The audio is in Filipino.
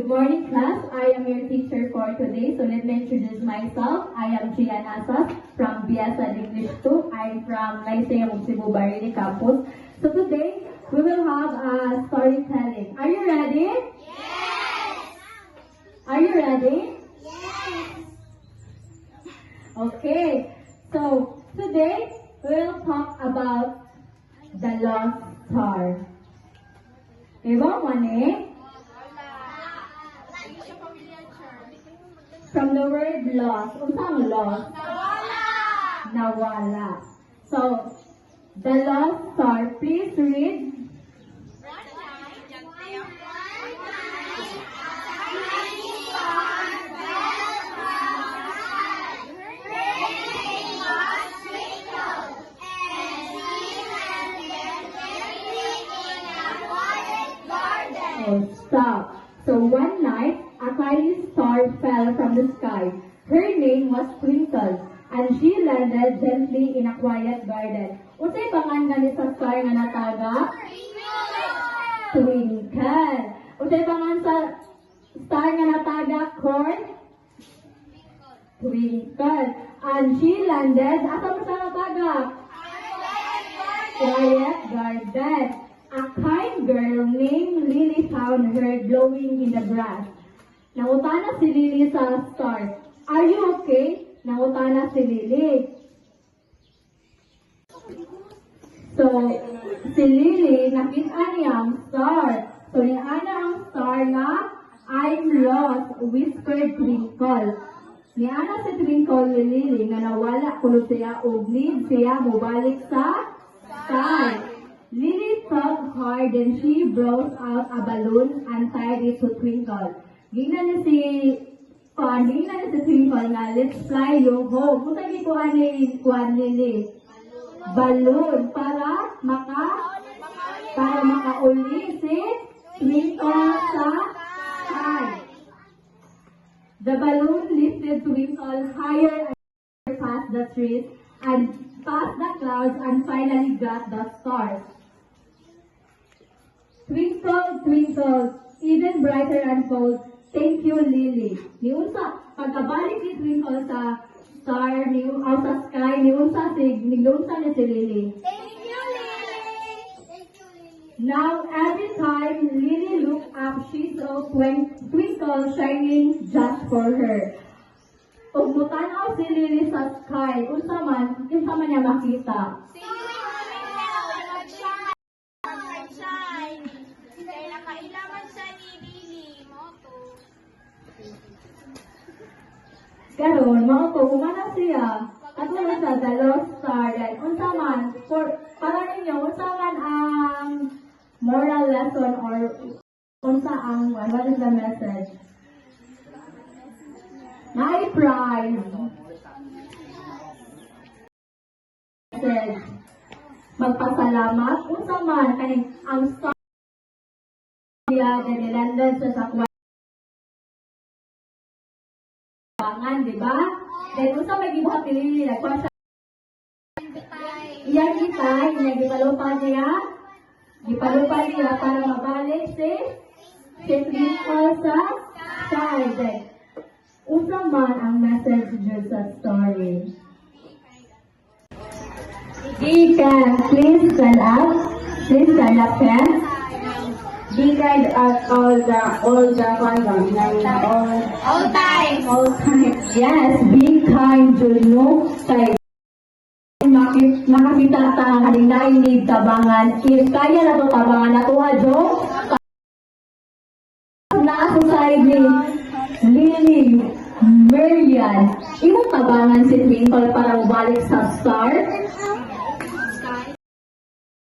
Good morning, class. I am your teacher for today. So let me introduce myself. I am Gia Nasas from BSN English 2. I'm from Lyceum Cebu Barili campus. So today, we will have a storytelling. Are you ready? Yes! Are you ready? Yes! Okay. So today, we'll talk about the lost star. Diba, Mane? From the word lost, unsang lost? Nawala. So, the lost star, please read. Oh, stop. So one night, a tiny star fell from the sky. Her name was Twinkle, and she landed gently in a quiet garden. Unsay pangalan ni sa star nga nataga? Twinkle. Unsay pangalan sa star nga nataga? Corn? Twinkle. And she landed, asa mo sa nataga? Quiet garden. A kind girl named Lily found her glowing in the grass. Nangutana si Lily sa star. Are you okay? Nangutana si Lily. So, si Lily, nakita niya ang star. So, niana ang star na, I'm lost, whispered Twinkle. Niana si Twinkle ni Lily nga nawala kuno siya o need siya mubalik sa star. Lily thought hard and she brought out a balloon and tied it to Twinkle. Gingnan niya si Twinkle na, let's fly you home. Kung saan ikuha ni Lily? Balloon. Para makauli si Twinkle sa sky. The balloon lifted Twinkle higher and past the trees and past the clouds and finally got the stars. Twinkle, twinkle, even brighter and cold, thank you, Lily. Niunsa, pagkabalik ni Twinkle sa star, sa sky, niunsa ni si Lily. Thank you, Lily! Thank you, Lily! Now, every time Lily looked up, she saw Twinkle shining just for her. Kung mutanaw si Lily sa sky, unsa man niya makita. Karon, mao ko kumana siya. At wala sa the lost star. Unsa man, para ninyo, unsa man ang moral lesson or unsa ang, what is the message? My prize. Message. Magpasalamat. Unsa man, kaning ang star niya, nilandad sa di ba? Then, unsa may gibuhat ni Lily, nagkuha siya. Iyang itay, gipalupa niya para mabalik si Twinkle sa sky. Then, unsa man ang message niyo sa story? Please stand up. Please stand up, Ken. Be kind at all the condoms. All times! All times. Yes, be kind to no kay makakita ta kaning nainid tabangan. If kaya na to tabangan na to Jo. Na society ni Lily Marian. Imong tabangan si Twinkle para mabalik sa star.